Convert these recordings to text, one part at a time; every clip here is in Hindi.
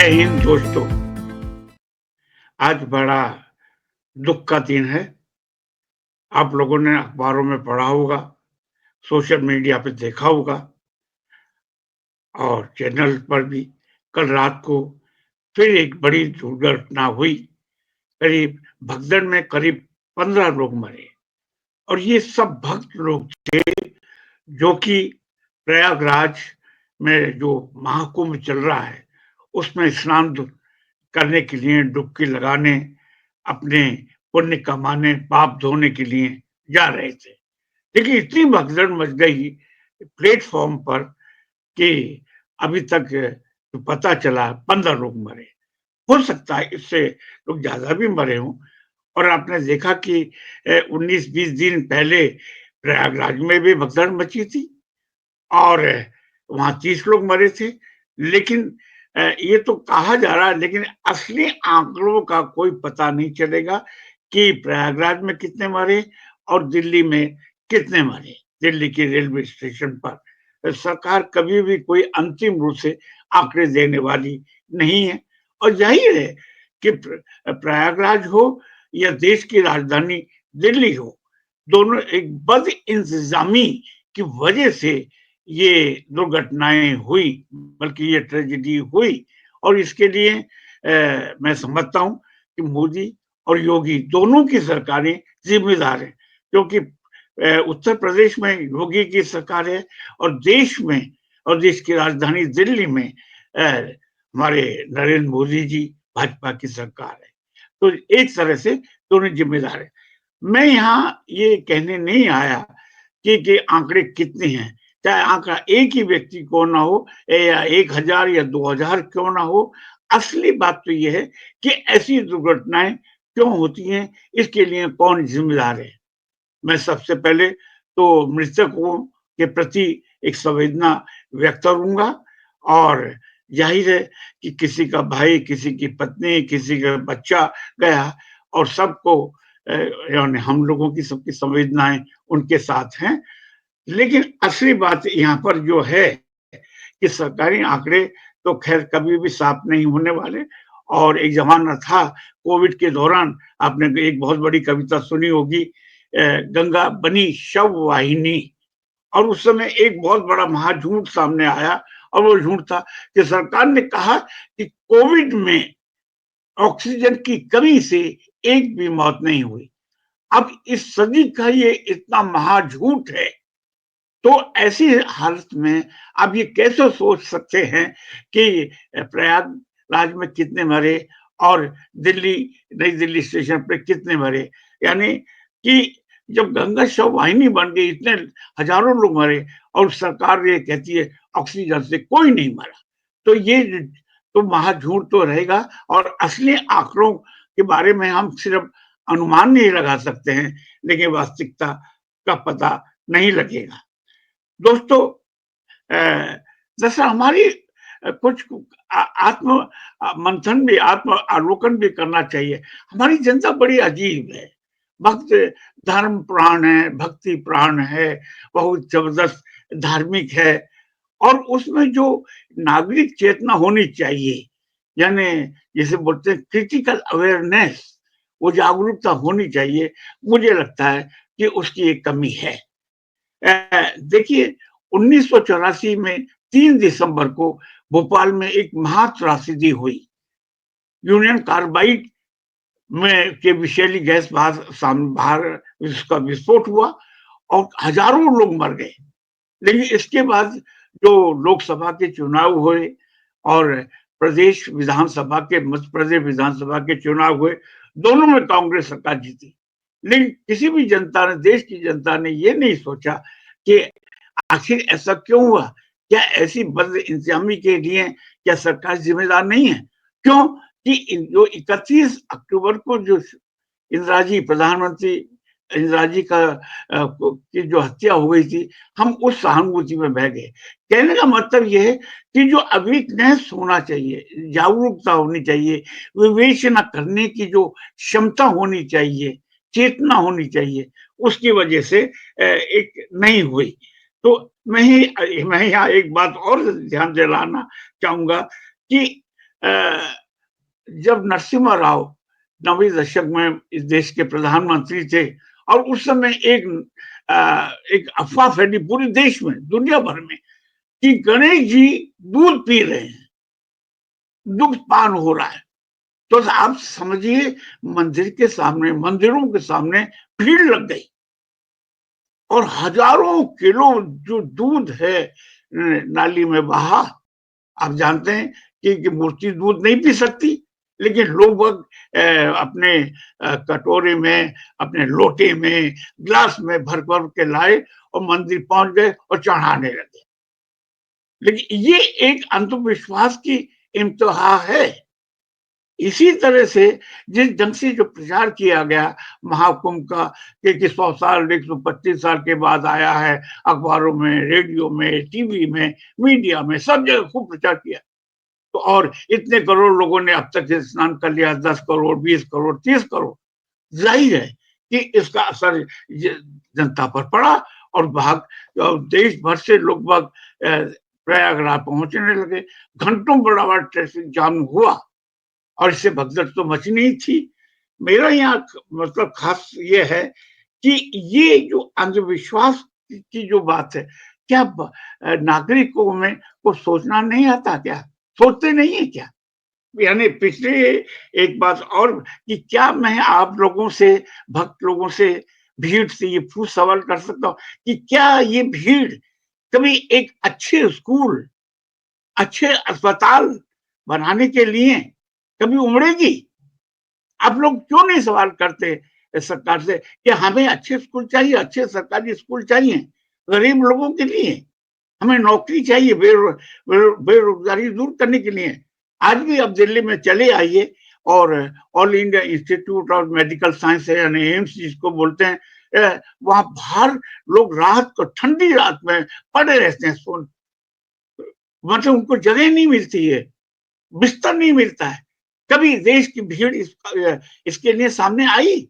जय हिंद दोस्तों। आज बड़ा दुःख का दिन है। आप लोगों ने अखबारों में पढ़ा होगा, सोशल मीडिया पे देखा होगा और चैनल पर भी। कल रात को फिर एक बड़ी दुर्घटना हुई। करीब भगदड़ में करीब 15 लोग मरे और ये सब भक्त लोग थे जो कि प्रयागराज में जो महाकुंभ चल रहा है, उसमें स्नान करने के लिए, डुबकी लगाने, अपने पुण्य कमाने, पाप धोने के लिए जा रहे थे। लेकिन इतनी भगदड़ मच गई प्लेटफ़ॉर्म पर कि अभी तक पता चला 15 लोग मरे। हो सकता है इससे लोग ज़्यादा भी मरे हों। और आपने देखा कि 19-20 दिन पहले प्रयागराज में भी भगदड़ मची थी और वहाँ 30 लोग मरे थे। लेकिन ये तो कहा जा रहा है, लेकिन असली आंकड़ों का कोई पता नहीं चलेगा कि प्रयागराज में कितने मरे और दिल्ली में कितने मरे। दिल्ली के रेलवे स्टेशन पर सरकार कभी भी कोई अंतिम रूप से आंकड़े देने वाली नहीं है। और ज़ाहिर है कि प्रयागराज हो या देश की राजधानी दिल्ली हो, दोनों एक बद-इंतज़ामी की वजह से ये दुर्घटनाएँ हुई, बल्कि ये ट्रेजेडी हुई। और इसके लिए मैं समझता हूँ कि मोदी और योगी दोनों की सरकारें ज़िम्मेदार हैं, क्योंकि उत्तर प्रदेश में योगी की सरकार है और देश की राजधानी दिल्ली में हमारे नरेंद्र मोदी जी भाजपा की सरकार है। तो एक तरह से दोनों ज़िम्मेदार हैं। मैं यहाँ ये कहने नहीं आया कि आंकड़े कितने हैं, चाहे आंकड़ा एक ही व्यक्ति क्यों ना हो या 1000 या 2000 क्यों ना हो, असली बात तो ये है कि ऐसी दुर्घटनाएँ क्यों होती हैं, इसके लिए कौन ज़िम्मेदार है। मैं सबसे पहले तो मृतकों के प्रति एक संवेदना व्यक्त करूँगा और ज़ाहिर है कि किसी का भाई, किसी की पत्नी, किसी का बच्चा गया और सबको यानी हम लोगों की सबकी संवेदनाएँ उनके साथ हैं। लेकिन असली बात यहाँ पर जो है कि सरकारी आंकड़े तो ख़ैर कभी भी साफ नहीं होने वाले। और एक ज़माना था कोविड के दौरान, आपने एक बहुत बड़ी कविता सुनी होगी, गंगा बनी शव वाहिनी। और उस समय एक बहुत बड़ा महाझूठ सामने आया और वो झूठ था कि सरकार ने कहा कि कोविड में ऑक्सीजन की कमी से एक भी मौत नहीं हुई। अब इस सदी का ये इतना महाझूठ है, तो ऐसी हालत में आप ये कैसे सोच सकते हैं कि प्रयागराज में कितने मरे और दिल्ली नई दिल्ली स्टेशन पे कितने मरे? यानी कि जब गंगा शव वाहिनी बन गई, इतने हज़ारों लोग मरे और सरकार ये कहती है ऑक्सीजन से कोई नहीं मरा। तो ये तो महाझूठ तो रहेगा और असली आंकड़ों के बारे में हम सिर्फ अनुमान नहीं लगा सकते हैं, लेकिन वास्तविकता का पता नहीं लगेगा। दोस्तों, जैसा हमारी कुछ आत्म मंथन भी, आत्म अवलोकन भी करना चाहिए। हमारी जनता बड़ी अजीब है। भक्त धर्म प्राण है, भक्ति प्राण है, बहुत ज़बरदस्त धार्मिक है और उसमें जो नागरिक चेतना होनी चाहिए, यानी जिसे बोलते हैं क्रिटिकल अवेयरनेस, वो जागरूकता होनी चाहिए। मुझे लगता है कि उसकी एक कमी है। देखिए 1984 में 3 दिसंबर को भोपाल में एक महात्रासदी हुई। यूनियन कार्बाइड में के विषैली गैस बाहर उसका विस्फोट हुआ और हजारों लोग मर गए। लेकिन इसके बाद जो लोकसभा के चुनाव हुए और प्रदेश विधानसभा के, मध्य प्रदेश विधानसभा के चुनाव हुए, दोनों में कांग्रेस सरकार जीती। लेकिन किसी भी जनता ने, देश की जनता ने ये नहीं सोचा कि आखिर ऐसा क्यों हुआ? क्या ऐसी बद-इंतज़ामी के लिए क्या सरकार ज़िम्मेदार नहीं है? क्यों? कि जो 31 अक्टूबर को जो इंदिरा जी, प्रधानमंत्री इंदिरा जी का की जो हत्या हो गई थी, हम उस सहानुभूति में बह गए। कहने का मतलब ये है कि जो अवेयरनेस होना चाहिए, जागरूकता होनी चाहिए, विवेचना करने की जो क्षमता होनी चाहिए, चेतना होनी चाहिए, उसकी वजह से एक नहीं हुई। तो मैं यहाँ एक बात और ध्यान दिलाना चाहूँगा कि अ, जब नरसिम्हा राव 9वीं दशक में इस देश के प्रधानमंत्री थे और उस समय एक अफ़वाह फैली पूरे देश में, दुनिया भर में कि गणेश जी दूध पी रहे हैं, दुग्ध पान हो रहा है। तो आप समझिए मंदिर के सामने, मंदिरों के सामने भीड़ लग गई और हजारों किलो जो दूध है नाली में बहा। आप जानते हैं कि मूर्ति दूध नहीं पी सकती, लेकिन लोग अपने कटोरे में, अपने लोटे में, ग्लास में भर-भर के लाए और मंदिर पहुँच गए और चढ़ाने लगे। लेकिन ये एक अंधविश्वास की इंतहा है। इसी तरह से जिस ढंग से जो प्रचार किया गया महाकुंभ का कि 100 साल, 125 साल के बाद आया है, अखबारों में, रेडियो में, टीवी में, मीडिया में, सब जगह खूब प्रचार किया। तो और इतने करोड़ लोगों ने अब तक स्नान कर लिया, 10 करोड़, 20 करोड़, 30 करोड़। ज़ाहिर है कि इसका असर जनता पर पड़ा और देश भर से लोग बाग प्रयागराज पहुंचने लगे। घंटों बड़ा ट्रैफिक जाम हुआ और इससे भगदड़ तो मचनी ही थी। मेरा यहाँ मतलब खास ये है कि ये जो अंधविश्वास की जो बात है, क्या नागरिकों में को सोचना नहीं आता क्या? सोचते नहीं है क्या? यानी पिछले एक बात और कि क्या मैं आप लोगों से, भक्त लोगों से, भीड़ से ये पूछ सवाल कर सकता हूँ कि क्या ये भीड़ कभी एक अच्छे स्कूल, अच्छे अस्पताल बनाने के लिए कभी उमड़ेगी? आप लोग क्यों नहीं सवाल करते सरकार से कि हमें अच्छे स्कूल चाहिए, अच्छे सरकारी स्कूल चाहिए, गरीब लोगों के लिए, हमें नौकरी चाहिए बेरोजगारी दूर करने के लिए। आज भी आप दिल्ली में चले आइए और all India institute of medical science है यानी एम्स जिसको बोलते हैं, वहाँ बाहर लोग रात को ठंडी रात में पड़े रहते हैं, मतलब उनको जगह नहीं मिलती है, बिस्तर नहीं मिलता है। कभी देश की भीड़ इसके लिए सामने आई?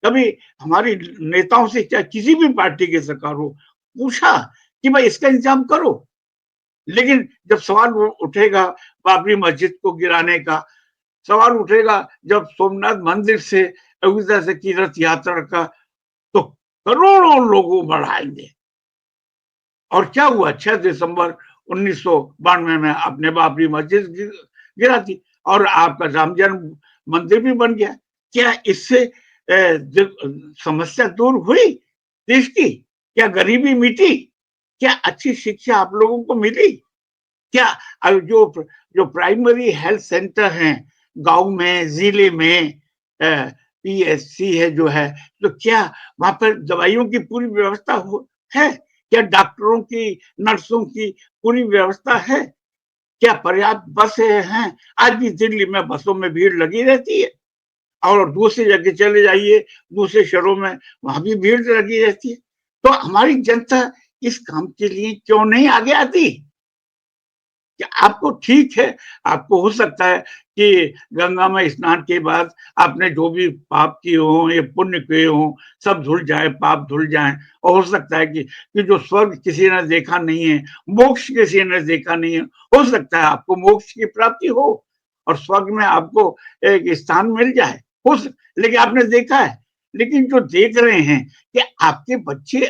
कभी हमारे नेताओं से, चाहे किसी भी पार्टी की सरकार हो, पूछा कि भाई इसका इंतजाम करो? लेकिन जब सवाल उठेगा बाबरी मस्जिद को गिराने का, सवाल उठेगा जब सोमनाथ मंदिर से अयोध्या से की रथ यात्रा का, तो करोड़ों लोग उमड़ आएंगे। और क्या हुआ? 6 दिसंबर 1992 में आपने बाबरी मस्जिद गिरा दी और आपका राम जन्म मंदिर भी बन गया। क्या इससे समस्या दूर हुई देश की? क्या गरीबी मिटी? क्या अच्छी शिक्षा आप लोगों को मिली? क्या जो जो प्राइमरी हेल्थ सेंटर हैं गांव में, जिले में, पीएचसी है जो है, तो क्या वहां पर दवाइयों की पूरी व्यवस्था है? क्या डॉक्टरों की, नर्सों की पूरी व्यवस्था है? क्या पर्याप्त बसें हैं? आज भी दिल्ली में बसों में भीड़ लगी रहती है और दूसरी जगह चले जाइए, दूसरे शहरों में, वहां भी भीड़ लगी रहती है। तो हमारी जनता इस काम के लिए क्यों नहीं आगे आती? कि आपको ठीक है, आपको हो सकता है कि गंगा में स्नान के बाद आपने जो भी पाप किए हों या पुण्य किए हों, सब धुल जाए, पाप धुल जाएँ और हो सकता है कि जो स्वर्ग किसी ने देखा नहीं है, मोक्ष किसी ने देखा नहीं है, हो सकता है आपको मोक्ष की प्राप्ति हो और स्वर्ग में आपको एक स्थान मिल जाए। हो स लेकिन आपने देखा है, लेकिन जो देख रहे हैं कि आपके बच्चे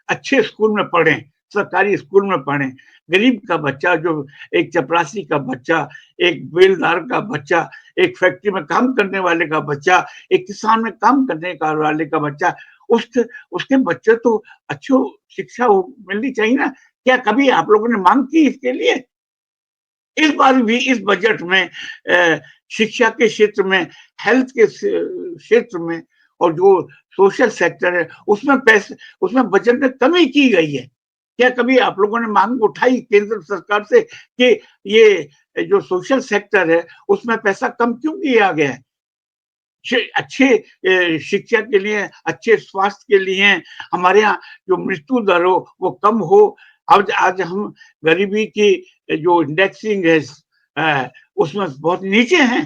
अच्छे स्कूल में पढ़ें, सरकारी स्कूल में पढ़ें, गरीब का बच्चा जो एक चपरासी का बच्चा, एक बेलदार का बच्चा, एक फैक्ट्री में काम करने वाले का बच्चा, एक किसान में काम करने का वाले का बच्चा, उसके उसके बच्चे तो अच्छी शिक्षा मिलनी चाहिए ना। क्या कभी आप लोगों ने मांग की इसके लिए? इस बार भी इस बजट में शिक्षा के क्षेत्र में, हेल्थ के क्षेत्र में और जो सोशल सेक्टर है उसमें बजट में कमी की गई है। क्या कभी आप लोगों ने मांग उठाई केंद्र सरकार से कि ये जो सोशल सेक्टर है उसमें पैसा कम क्यों किया गया है? अच्छे शिक्षा के लिए, अच्छे स्वास्थ्य के लिए, हमारे यहाँ जो मृत्यु दर हो वो कम हो। आज आज हम गरीबी की जो इंडेक्सिंग है उसमें बहुत नीचे हैं,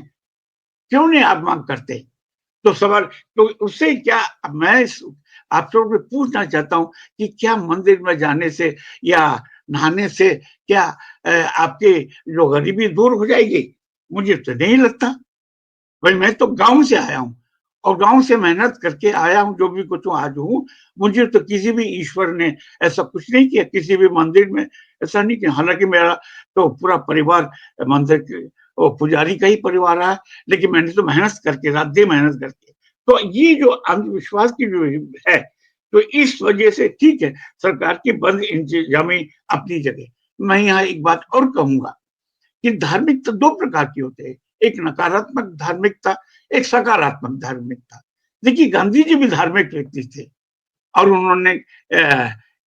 क्यों नहीं आप मांग करते? तो सवाल तो उससे क्या मैं आप लोगों से पूछना चाहता हूँ कि क्या मंदिर में जाने से या नहाने से क्या आपकी जो गरीबी दूर हो जाएगी? मुझे तो नहीं लगता। भाई मैं तो गाँव से आया हूँ और गाँव से मेहनत करके आया हूँ, जो भी कुछ हूँ आज हूँ। मुझे तो किसी भी ईश्वर ने ऐसा कुछ नहीं किया, किसी भी मंदिर में ऐसा नहीं किया। हालाँकि मेरा तो पूरा परिवार मंदिर के वो पुजारी का ही परिवार रहा है, लेकिन मैंने तो मेहनत करके, रात-दिन मेहनत करके। तो ये जो अंधविश्वास की जो है, तो इस वजह से ठीक है, सरकार की बंद इंतज़ामी अपनी जगह। मैं यहाँ एक बात और कहूँगा कि धार्मिकता 2 प्रकार की होते हैं, एक नकारात्मक धार्मिकता, एक सकारात्मक धार्मिकता। देखिए गांधी जी भी धार्मिक व्यक्ति थे और उन्होंने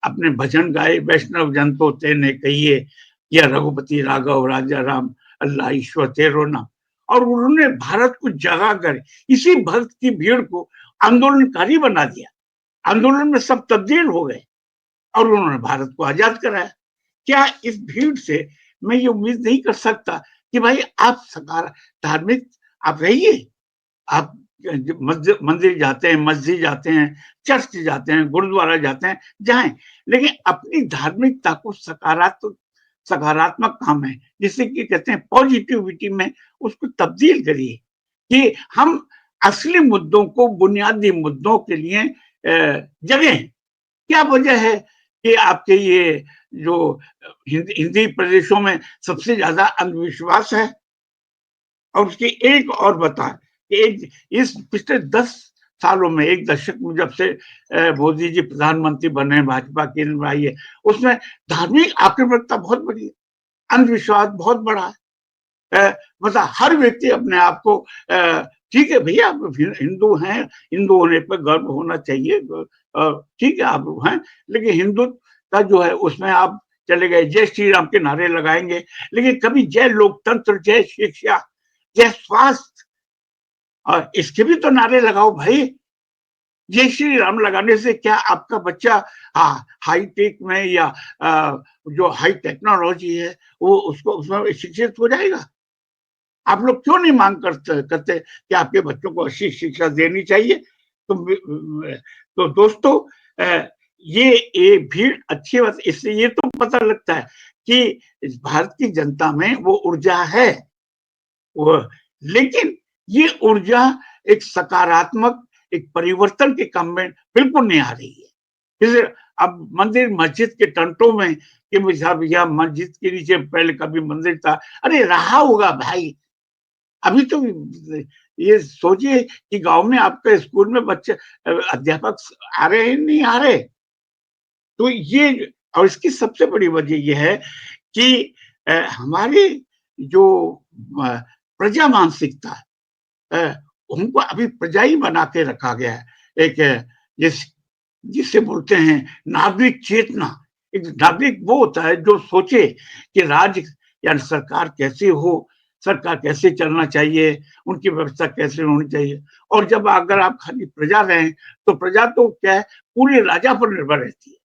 अपने भजन गाए, वैष्णव जन तो तेने कहिए या रघुपति राघव राजा राम, अल्लाह ईश्वर तेरो नाम। और उन्होंने भारत को जगा कर इसी भक्त की भीड़ को आंदोलनकारी बना दिया। आंदोलन में सब तब्दील हो गए और उन्होंने भारत को आजाद कराया। क्या इस भीड़ से मैं ये उम्मीद नहीं कर सकता कि भाई आप सकार धार्मिक आप रहिए, आप मंदिर जाते हैं, मस्जिद जाते हैं, चर्च जाते हैं, गुरुद्वारा जाते हैं, जाएँ, लेकिन अपनी धार्मिकता को सकारात्मक काम है, जिसे कि कहते हैं पॉजिटिविटी में उसको तब्दील करिए, कि हम असली मुद्दों को बुनियादी मुद्दों के लिए जगें। क्या वजह है कि आपके ये जो हिंदी प्रदेशों में सबसे ज़्यादा अंधविश्वास है? और उसकी एक और बताएँ कि एक इस पिछले 10 सालों में, 1 दशक में जब से मोदी जी प्रधानमंत्री बने हैं, भाजपा केंद्र में आई है, उसमें धार्मिक आक्रमकता बहुत बढ़ी है, अंधविश्वास बहुत बढ़ा है। मतलब हर व्यक्ति अपने आप को ठीक है भैया आप हिंदू हैं, हिंदू होने पे गर्व होना चाहिए ठीक है आप हैं, लेकिन हिंदुत्व का जो है उसमें आप चले गए, जय श्री राम के नारे लगाएँगे, लेकिन कभी जय लोकतंत्र, जय शिक्षा, जय स्वास्थ्य और इसके भी तो नारे लगाओ भाई। जय श्री राम लगाने से क्या आपका बच्चा हाई-टेक में या जो हाई टेक्नोलॉजी है, वो उसको उसमें शिक्षित हो जाएगा? आप लोग क्यों नहीं मांग करते करते कि आपके बच्चों को अच्छी शिक्षा देनी चाहिए? तो तो दोस्तों ये भीड़ अच्छी बात इससे ये तो पता लगता है कि इस भारत की जनता में वो ऊर्जा है। वो लेकिन ये ऊर्जा एक सकारात्मक एक परिवर्तन के काम में बिल्कुल नहीं आ रही है। जैसे अब मंदिर मस्जिद के टंटों में कि साहब यहाँ मस्जिद के नीचे पहले कभी मंदिर था। अरे रहा होगा भाई। अभी तो ये सोचिए कि गाँव में आपके स्कूल में बच्चे अध्यापक आ रहे हैं, नहीं आ रहे। तो ये और इसकी सबसे बड़ी वजह ये है कि हमारी जो प्रजा मानसिकता है उनको अभी प्रजा ही बना के रखा गया है। एक जिस जिसे बोलते हैं नागरिक चेतना। एक नागरिक वो होता है जो सोचे कि राज्य या सरकार कैसे हो, सरकार कैसे चलना चाहिए, उनकी व्यवस्था कैसे होनी चाहिए। और जब अगर आप खाली प्रजा रहें, तो प्रजा तो क्या है पूरे राजा पर निर्भर रहती है,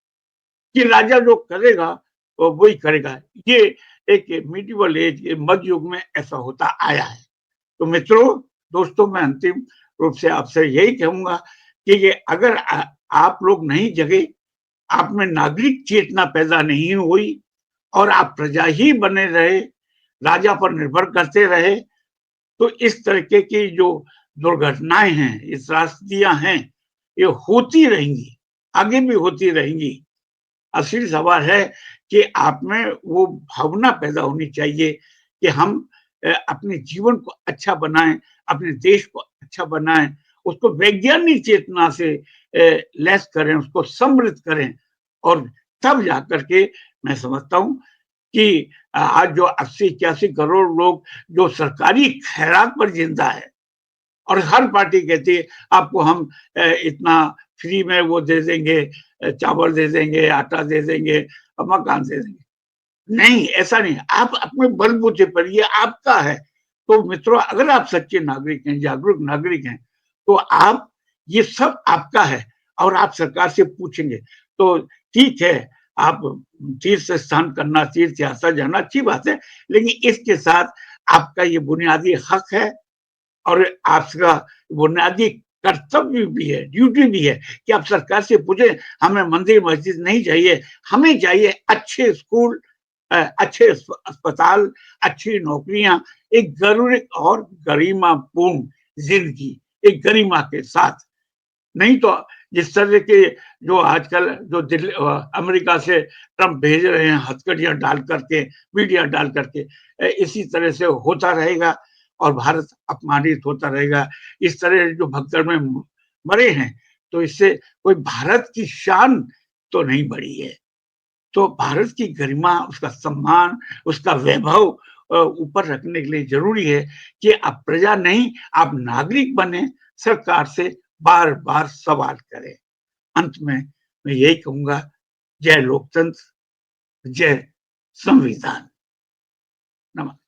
कि राजा जो करेगा वही करेगा। ये एक मिडीवल एज के मध्य युग में ऐसा होता आया है। तो मित्रों, दोस्तों मैं अंतिम रूप से आपसे यही कहूँगा कि ये अगर आप लोग नहीं जगे, आप में नागरिक चेतना पैदा नहीं हुई और आप प्रजा ही बने रहे, राजा पर निर्भर करते रहे, तो इस तरीके की जो दुर्घटनाएँ हैं, ये त्रासदियाँ हैं, ये होती रहेंगी, आगे भी होती रहेंगी। असली सवाल है कि आप में वो भावना पैदा होनी चाहिए कि हम अपने जीवन को अच्छा बनाएँ, अपने देश को अच्छा बनाएँ, उसको वैज्ञानिक चेतना से लैस करें, उसको समृद्ध करें और तब जाकर के मैं समझता हूँ कि आज जो 80-81 करोड़ लोग जो सरकारी खैरात पर ज़िंदा है और हर पार्टी कहती है आपको हम इतना फ्री में वो दे देंगे चावल दे देंगे, आटा दे देंगे और मकान दे देंगे। नहीं, ऐसा नहीं है। आप अपने बलबूते पर ये आपका है। तो मित्रों अगर आप सच्चे नागरिक हैं, जागरूक नागरिक हैं, तो आप ये सब आपका है और आप सरकार से पूछेंगे। तो ठीक है, आप तीर्थ स्थान करना, तीर्थ यात्रा जाना अच्छी बात है, लेकिन इसके साथ आपका ये बुनियादी हक है और आपका बुनियादी कर्तव्य भी है, ड्यूटी भी है कि आप सरकार से पूछें, हमें मंदिर मस्जिद नहीं चाहिए, हमें चाहिए अच्छे स्कूल, अच्छे अस्पताल, अच्छी नौकरियां, एक जरूरी और गरिमापूर्ण जिंदगी, एक गरिमा के साथ। नहीं तो जिस तरह के जो आजकल जो दिल्ली अमेरिका से ट्रंप भेज रहे हैं हथकड़ियां डाल करके, मीडिया डाल करके, इसी तरह से होता रहेगा और भारत अपमानित होता रहेगा। इस तरह जो भगदड़ में मरे हैं, तो इससे कोई भारत की शान तो नहीं बढ़ी है। तो भारत की गरिमा, उसका सम्मान, उसका वैभव ऊपर रखने के लिए जरूरी है कि आप प्रजा नहीं, आप नागरिक बने, सरकार से बार-बार सवाल करें। अंत में मैं यही कहूँगा, जय लोकतंत्र, जय संविधान। नमस्कार।